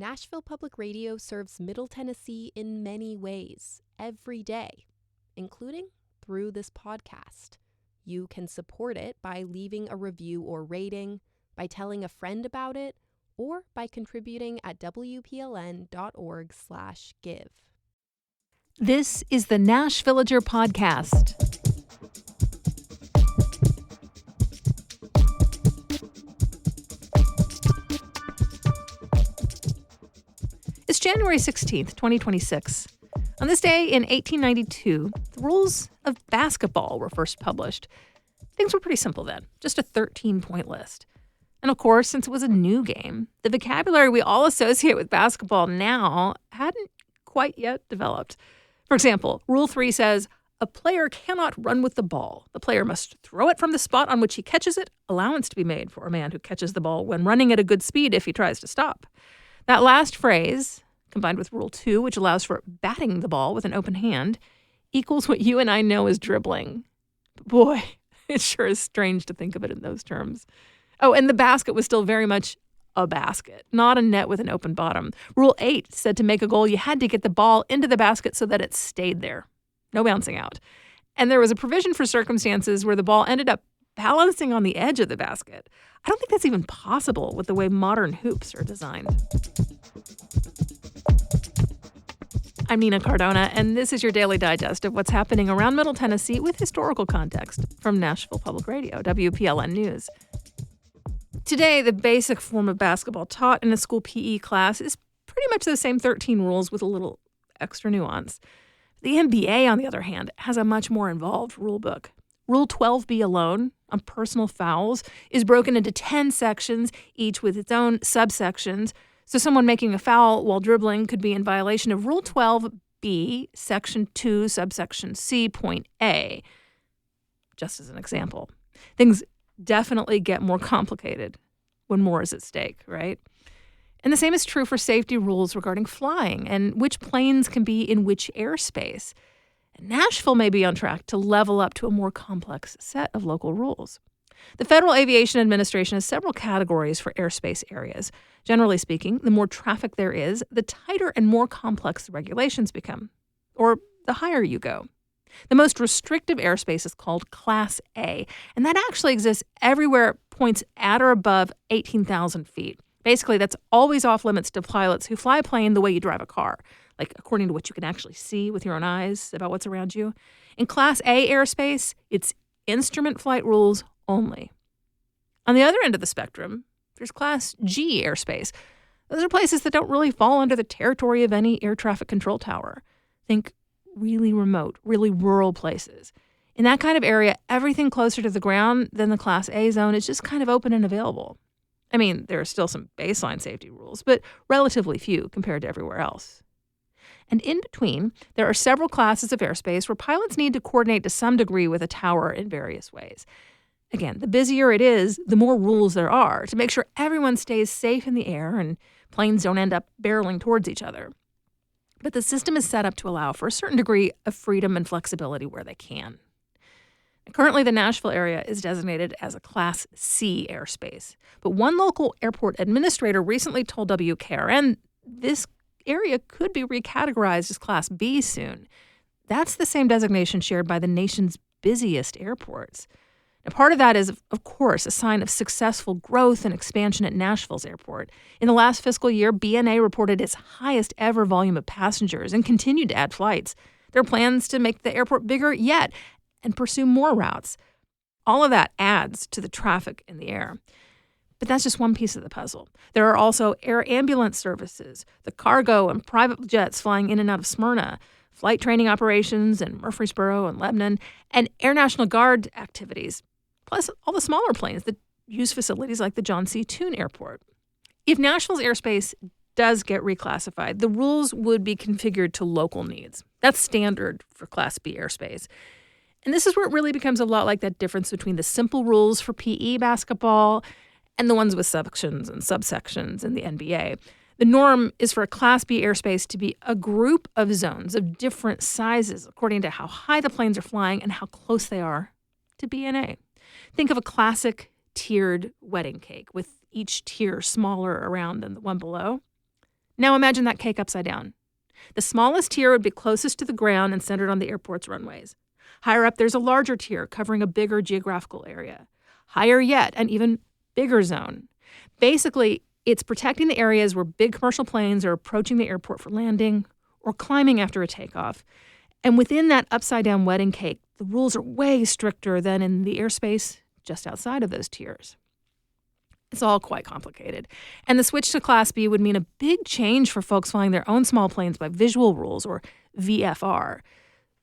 Nashville Public Radio serves Middle Tennessee in many ways, every day, including through this podcast. You can support it by leaving a review or rating, by telling a friend about it, or by contributing at WPLN.org/give. This is the Nashvillager Podcast. It's January 16th, 2026. On this day in 1892, the rules of basketball were first published. Things were pretty simple then, just a 13-point list. And of course, since it was a new game, the vocabulary we all associate with basketball now hadn't quite yet developed. For example, Rule 3 says, a player cannot run with the ball. The player must throw it from the spot on which he catches it, allowance to be made for a man who catches the ball when running at a good speed if he tries to stop. That last phrase, combined with Rule 2, which allows for batting the ball with an open hand, equals what you and I know as dribbling. Boy, it sure is strange to think of it in those terms. Oh, and the basket was still very much a basket, not a net with an open bottom. Rule 8 said to make a goal, you had to get the ball into the basket so that it stayed there. No bouncing out. And there was a provision for circumstances where the ball ended up balancing on the edge of the basket. I don't think that's even possible with the way modern hoops are designed. I'm Nina Cardona, and this is your daily digest of what's happening around Middle Tennessee with historical context from Nashville Public Radio, WPLN News. Today, the basic form of basketball taught in a school PE class is pretty much the same 13 rules with a little extra nuance. The NBA, on the other hand, has a much more involved rule book. Rule 12b alone, on personal fouls, is broken into 10 sections, each with its own subsections. So someone making a foul while dribbling could be in violation of Rule 12b, Section 2, subsection C, point A, just as an example. Things definitely get more complicated when more is at stake, right? And the same is true for safety rules regarding flying and which planes can be in which airspace. Nashville may be on track to level up to a more complex set of local rules. The Federal Aviation Administration has several categories for airspace areas. Generally speaking, the more traffic there is, the tighter and more complex the regulations become, or the higher you go. The most restrictive airspace is called Class A, and that actually exists everywhere it points at or above 18,000 feet. Basically, that's always off limits to pilots who fly a plane the way you drive a car, like according to what you can actually see with your own eyes about what's around you. In Class A airspace, it's instrument flight rules only. On the other end of the spectrum, there's Class G airspace. Those are places that don't really fall under the territory of any air traffic control tower. Think really remote, really rural places. In that kind of area, everything closer to the ground than the Class A zone is just kind of open and available. I mean, there are still some baseline safety rules, but relatively few compared to everywhere else. And in between, there are several classes of airspace where pilots need to coordinate to some degree with a tower in various ways. Again, the busier it is, the more rules there are to make sure everyone stays safe in the air and planes don't end up barreling towards each other. But the system is set up to allow for a certain degree of freedom and flexibility where they can. Currently, the Nashville area is designated as a Class C airspace. But one local airport administrator recently told WKRN this area could be recategorized as Class B soon. That's the same designation shared by the nation's busiest airports. Now, part of that is, of course, a sign of successful growth and expansion at Nashville's airport. In the last fiscal year, BNA reported its highest ever volume of passengers and continued to add flights. There are plans to make the airport bigger yet and pursue more routes. All of that adds to the traffic in the air. But that's just one piece of the puzzle. There are also air ambulance services, the cargo and private jets flying in and out of Smyrna, flight training operations in Murfreesboro and Lebanon, and Air National Guard activities, plus all the smaller planes that use facilities like the John C. Toon Airport. If Nashville's airspace does get reclassified, the rules would be configured to local needs. That's standard for Class B airspace. And this is where it really becomes a lot like that difference between the simple rules for PE basketball and the ones with sections and subsections in the NBA. The norm is for a Class B airspace to be a group of zones of different sizes according to how high the planes are flying and how close they are to BNA. Think of a classic tiered wedding cake with each tier smaller around than the one below. Now imagine that cake upside down. The smallest tier would be closest to the ground and centered on the airport's runways. Higher up, there's a larger tier covering a bigger geographical area. Higher yet, an even bigger zone. Basically, it's protecting the areas where big commercial planes are approaching the airport for landing or climbing after a takeoff. And within that upside-down wedding cake, the rules are way stricter than in the airspace just outside of those tiers. It's all quite complicated. And the switch to Class B would mean a big change for folks flying their own small planes by visual rules, or VFR.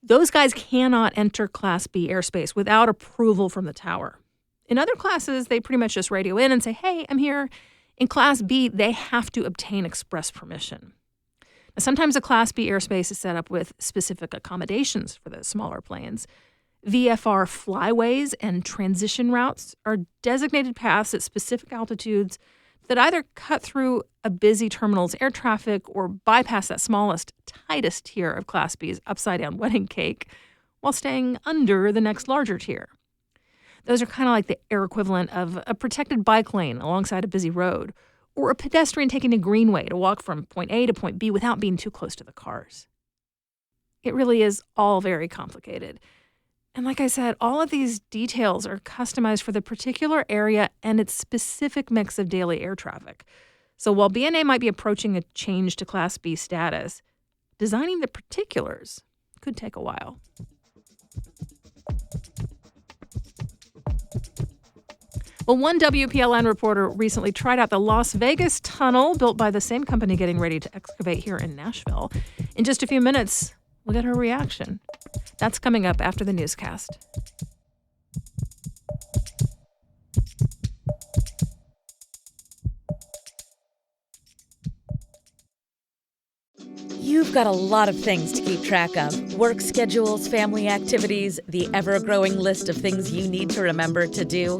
Those guys cannot enter Class B airspace without approval from the tower. In other classes, they pretty much just radio in and say, hey, I'm here. In Class B, they have to obtain express permission. Now, sometimes a Class B airspace is set up with specific accommodations for those smaller planes. VFR flyways and transition routes are designated paths at specific altitudes that either cut through a busy terminal's air traffic or bypass that smallest, tightest tier of Class B's upside-down wedding cake while staying under the next larger tier. Those are kind of like the air equivalent of a protected bike lane alongside a busy road, or a pedestrian taking a greenway to walk from point A to point B without being too close to the cars. It really is all very complicated. And like I said, all of these details are customized for the particular area and its specific mix of daily air traffic. So while BNA might be approaching a change to Class B status, designing the particulars could take a while. Well, one WPLN reporter recently tried out the Las Vegas tunnel built by the same company getting ready to excavate here in Nashville. In just a few minutes, we'll get her reaction. That's coming up after the newscast. You've got a lot of things to keep track of. Work schedules, family activities, the ever-growing list of things you need to remember to do.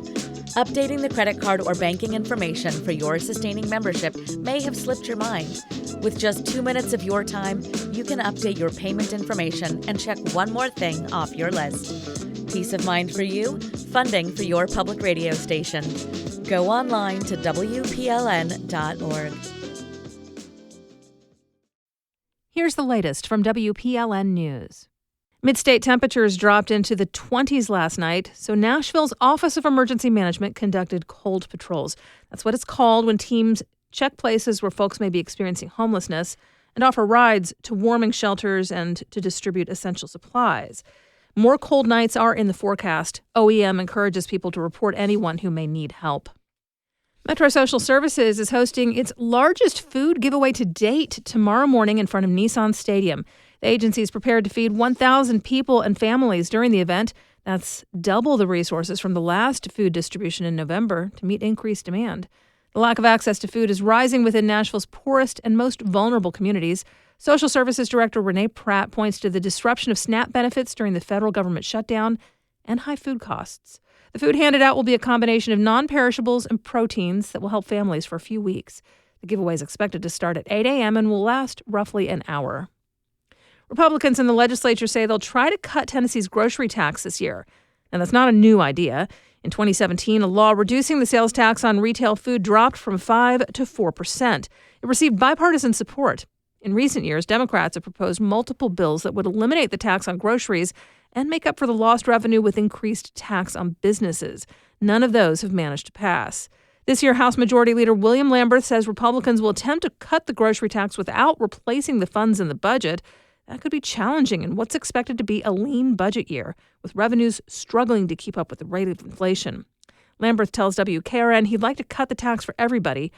Updating the credit card or banking information for your sustaining membership may have slipped your mind. With just 2 minutes of your time, you can update your payment information and check one more thing off your list. Peace of mind for you, funding for your public radio station. Go online to WPLN.org. Here's the latest from WPLN News. Mid-state temperatures dropped into the 20s last night, so Nashville's Office of Emergency Management conducted cold patrols. That's what it's called when teams check places where folks may be experiencing homelessness and offer rides to warming shelters and to distribute essential supplies. More cold nights are in the forecast. OEM encourages people to report anyone who may need help. Metro Social Services is hosting its largest food giveaway to date tomorrow morning in front of Nissan Stadium. The agency is prepared to feed 1,000 people and families during the event. That's double the resources from the last food distribution in November to meet increased demand. The lack of access to food is rising within Nashville's poorest and most vulnerable communities. Social Services Director Renee Pratt points to the disruption of SNAP benefits during the federal government shutdown and high food costs. The food handed out will be a combination of non-perishables and proteins that will help families for a few weeks. The giveaway is expected to start at 8 a.m. and will last roughly an hour. Republicans in the legislature say they'll try to cut Tennessee's grocery tax this year. And that's not a new idea. In 2017, a law reducing the sales tax on retail food dropped from 5% to 4%. It received bipartisan support. In recent years, Democrats have proposed multiple bills that would eliminate the tax on groceries and make up for the lost revenue with increased tax on businesses. None of those have managed to pass. This year, House Majority Leader William Lamberth says Republicans will attempt to cut the grocery tax without replacing the funds in the budget. That could be challenging in what's expected to be a lean budget year, with revenues struggling to keep up with the rate of inflation. Lamberth tells WKRN he'd like to cut the tax for everybody,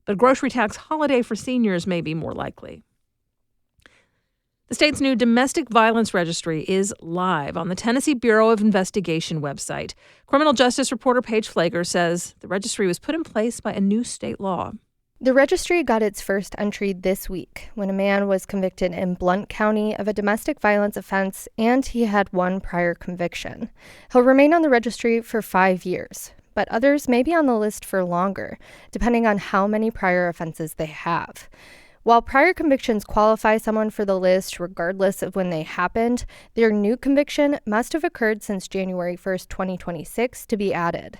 but a grocery tax holiday for seniors may be more likely. The state's new domestic violence registry is live on the Tennessee Bureau of Investigation website. Criminal justice reporter Paige Flager says the registry was put in place by a new state law. The registry got its first entry this week when a man was convicted in Blount County of a domestic violence offense and he had one prior conviction. He'll remain on the registry for 5 years, but others may be on the list for longer, depending on how many prior offenses they have. While prior convictions qualify someone for the list regardless of when they happened, their new conviction must have occurred since January 1st, 2026 to be added.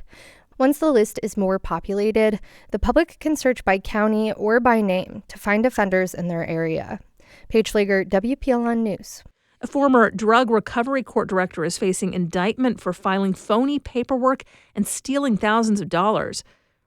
Once the list is more populated, the public can search by county or by name to find offenders in their area. Paige Schlager, WPLN News. A former drug recovery court director is facing indictment for filing phony paperwork and stealing thousands of dollars.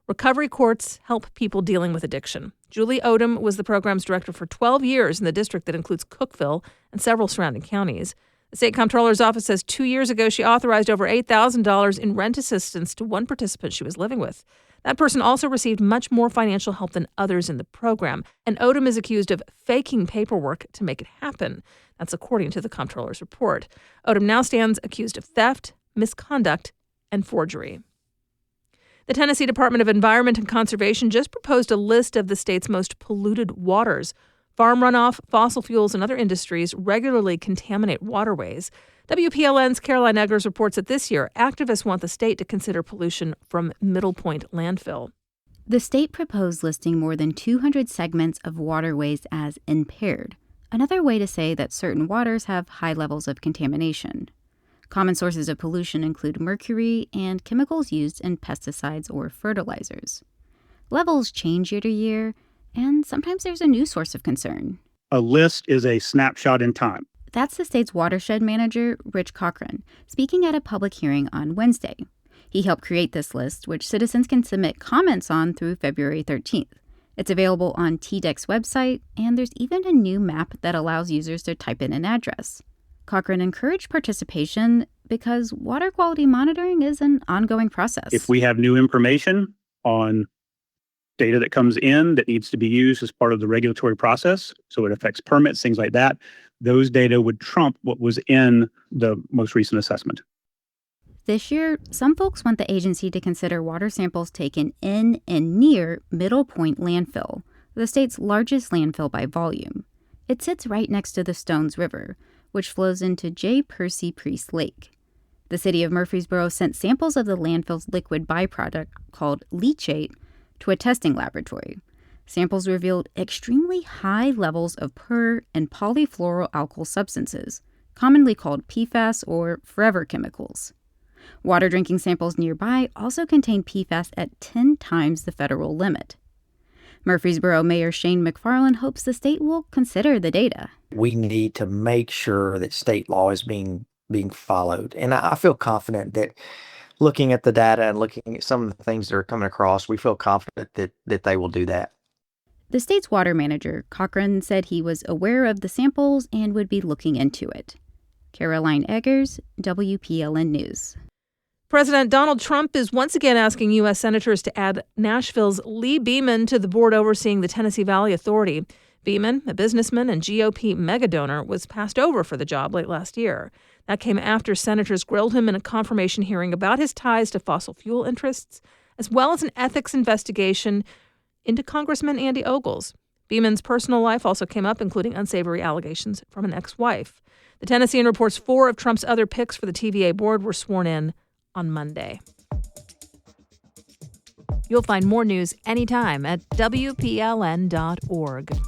Recovery courts help people dealing with addiction. Julie Odom was the program's director for 12 years in the district that includes Cookeville and several surrounding counties. The state comptroller's office says 2 years ago she authorized over $8,000 in rent assistance to one participant she was living with. That person also received much more financial help than others in the program, and Odom is accused of faking paperwork to make it happen. That's according to the comptroller's report. Odom now stands accused of theft, misconduct, and forgery. The Tennessee Department of Environment and Conservation just proposed a list of the state's most polluted waters. Farm runoff, fossil fuels, and other industries regularly contaminate waterways. WPLN's Caroline Eggers reports that this year, activists want the state to consider pollution from Middle Point landfill. The state proposed listing more than 200 segments of waterways as impaired, another way to say that certain waters have high levels of contamination. Common sources of pollution include mercury and chemicals used in pesticides or fertilizers. Levels change year to year, and sometimes there's a new source of concern. A list is a snapshot in time. That's the state's watershed manager, Rich Cochran, speaking at a public hearing on Wednesday. He helped create this list, which citizens can submit comments on through February 13th. It's available on TDEC's website, and there's even a new map that allows users to type in an address. Cochran encouraged participation because water quality monitoring is an ongoing process. If we have new information on data that comes in that needs to be used as part of the regulatory process, so it affects permits, things like that, those data would trump what was in the most recent assessment. This year, some folks want the agency to consider water samples taken in and near Middle Point landfill, the state's largest landfill by volume. It sits right next to the Stones River, which flows into J. Percy Priest Lake. The city of Murfreesboro sent samples of the landfill's liquid byproduct called leachate to a testing laboratory. Samples revealed extremely high levels of per- and polyfluoroalkyl substances, commonly called PFAS or forever chemicals. Water drinking samples nearby also contain PFAS at 10 times the federal limit. Murfreesboro Mayor Shane McFarland hopes the state will consider the data. We need to make sure that state law is being followed. And I feel confident that looking at the data and looking at some of the things that are coming across, we feel confident that they will do that. The state's water manager, Cochran, said he was aware of the samples and would be looking into it. Caroline Eggers, WPLN News. President Donald Trump is once again asking U.S. senators to add Nashville's Lee Beeman to the board overseeing the Tennessee Valley Authority. Beeman, a businessman and GOP megadonor, was passed over for the job late last year. That came after senators grilled him in a confirmation hearing about his ties to fossil fuel interests, as well as an ethics investigation into Congressman Andy Ogles. Beeman's personal life also came up, including unsavory allegations from an ex-wife. The Tennessean reports 4 of Trump's other picks for the TVA board were sworn in on Monday. You'll find more news anytime at WPLN.org.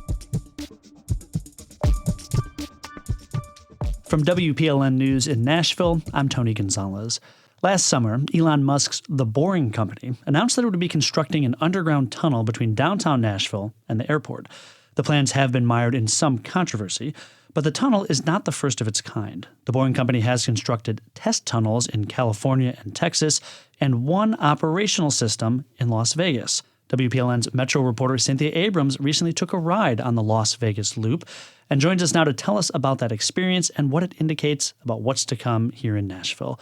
From WPLN News in Nashville, I'm Tony Gonzalez. Last summer, Elon Musk's The Boring Company announced that it would be constructing an underground tunnel between downtown Nashville and the airport. The plans have been mired in some controversy, but the tunnel is not the first of its kind. The Boring Company has constructed test tunnels in California and Texas and one operational system in Las Vegas. WPLN's Metro reporter Cynthia Abrams recently took a ride on the Las Vegas Loop and joins us now to tell us about that experience and what it indicates about what's to come here in Nashville.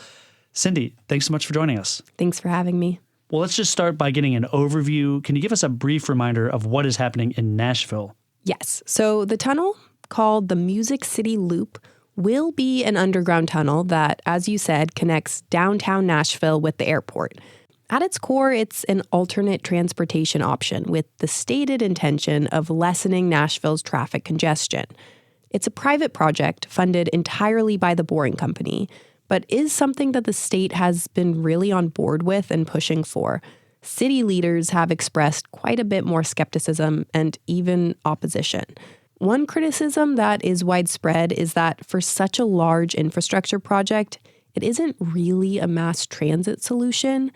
Cindy, thanks so much for joining us. Thanks for having me. Well, let's just start by getting an overview. Can you give us a brief reminder of what is happening in Nashville? Yes. So the tunnel, called the Music City Loop, will be an underground tunnel that, as you said, connects downtown Nashville with the airport. At its core, it's an alternate transportation option with the stated intention of lessening Nashville's traffic congestion. It's a private project funded entirely by the Boring Company, but is something that the state has been really on board with and pushing for. City leaders have expressed quite a bit more skepticism and even opposition. One criticism that is widespread is that for such a large infrastructure project, it isn't really a mass transit solution.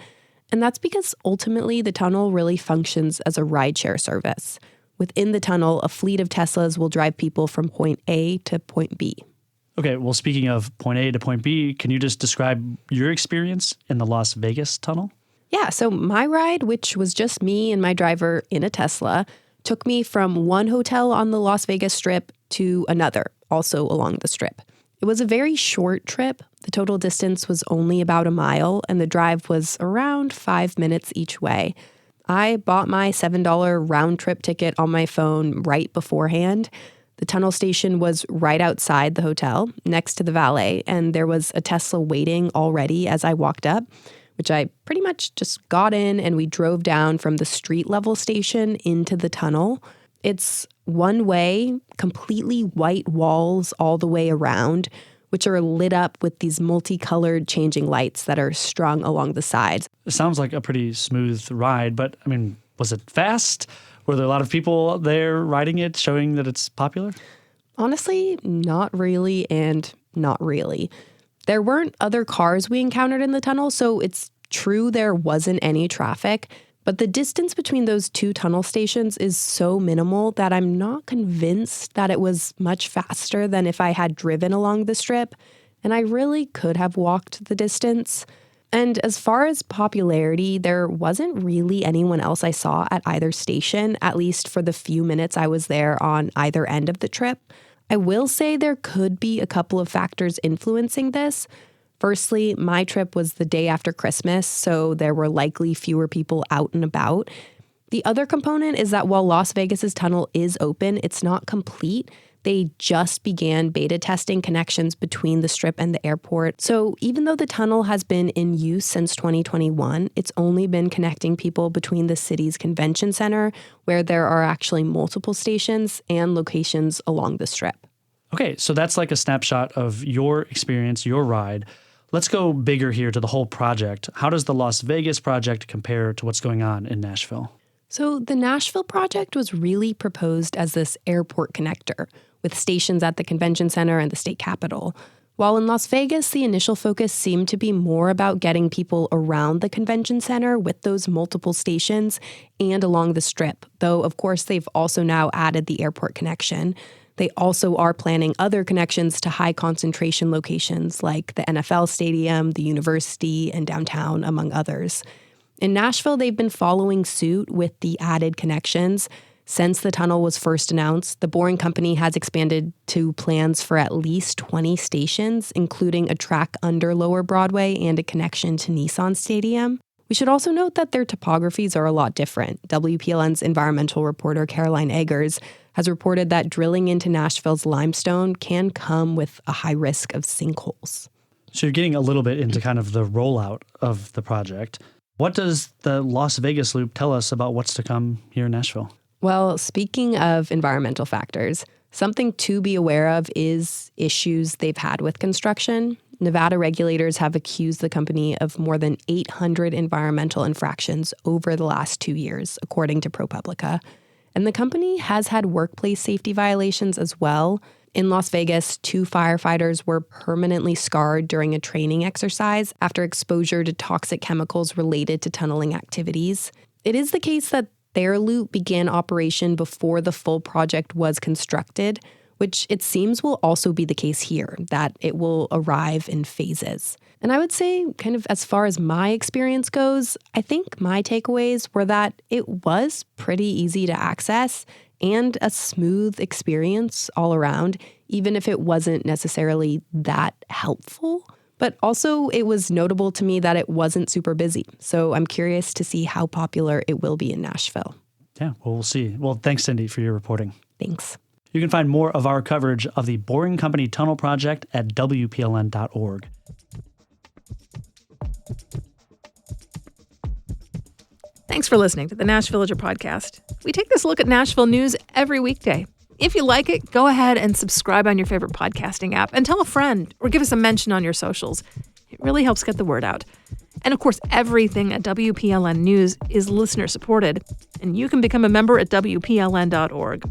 And that's because ultimately the tunnel really functions as a rideshare service. Within the tunnel, a fleet of Teslas will drive people from point A to point B. Okay, well, speaking of point A to point B, can you just describe your experience in the Las Vegas tunnel? Yeah, so my ride, which was just me and my driver in a Tesla, took me from one hotel on the Las Vegas Strip to another, also along the Strip. It was a very short trip. The total distance was only about a mile, and the drive was around 5 minutes each way. I bought my $7 round-trip ticket on my phone right beforehand. The tunnel station was right outside the hotel, next to the valet, and there was a Tesla waiting already as I walked up, which I pretty much just got in, and we drove down from the street-level station into the tunnel. It's one way, completely white walls all the way around, which are lit up with these multicolored changing lights that are strung along the sides. It sounds like a pretty smooth ride, but I mean, was it fast? Were there a lot of people there riding it, showing that it's popular? Honestly, not really and not really. There weren't other cars we encountered in the tunnel, so it's true there wasn't any traffic. But the distance between those two tunnel stations is so minimal that I'm not convinced that it was much faster than if I had driven along the Strip, and I really could have walked the distance. And as far as popularity, there wasn't really anyone else I saw at either station, at least for the few minutes I was there on either end of the trip. I will say there could be a couple of factors influencing this. Firstly, my trip was the day after Christmas, so there were likely fewer people out and about. The other component is that while Las Vegas's tunnel is open, it's not complete. They just began beta testing connections between the Strip and the airport. So even though the tunnel has been in use since 2021, it's only been connecting people between the city's convention center, where there are actually multiple stations, and locations along the Strip. Okay, so that's like a snapshot of your experience, your ride. Let's go bigger here to the whole project. How does the Las Vegas project compare to what's going on in Nashville? So the Nashville project was really proposed as this airport connector, with stations at the convention center and the state capitol. While in Las Vegas, the initial focus seemed to be more about getting people around the convention center with those multiple stations and along the Strip, though of course they've also now added the airport connection. They also are planning other connections to high concentration locations like the NFL stadium, the university, and downtown, among others. In Nashville, they've been following suit with the added connections. Since the tunnel was first announced, the Boring Company has expanded to plans for at least 20 stations, including a track under Lower Broadway and a connection to Nissan Stadium. We should also note that their topographies are a lot different. WPLN's environmental reporter Caroline Eggers has reported that drilling into Nashville's limestone can come with a high risk of sinkholes. So you're getting a little bit into kind of the rollout of the project. What does the Las Vegas Loop tell us about what's to come here in Nashville? Well, speaking of environmental factors, something to be aware of is issues they've had with construction. Nevada regulators have accused the company of more than 800 environmental infractions over the last 2 years, according to ProPublica. And the company has had workplace safety violations as well. In Las Vegas, 2 firefighters were permanently scarred during a training exercise after exposure to toxic chemicals related to tunneling activities. It is the case that their loop began operation before the full project was constructed, which it seems will also be the case here, that it will arrive in phases. And I would say, kind of as far as my experience goes, I think my takeaways were that it was pretty easy to access and a smooth experience all around, even if it wasn't necessarily that helpful. But also, it was notable to me that it wasn't super busy. So I'm curious to see how popular it will be in Nashville. Yeah, well, we'll see. Well, thanks, Cindy, for your reporting. Thanks. You can find more of our coverage of the Boring Company Tunnel Project at WPLN.org. Thanks for listening to the Nash Villager podcast. We take this look at Nashville news every weekday. If you like it, go ahead and subscribe on your favorite podcasting app and tell a friend or give us a mention on your socials. It really helps get the word out. And of course, everything at WPLN News is listener supported, and you can become a member at WPLN.org.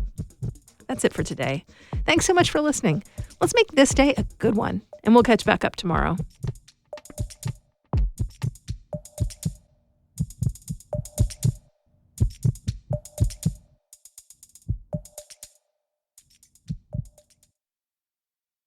That's it for today. Thanks so much for listening. Let's make this day a good one, and we'll catch back up tomorrow.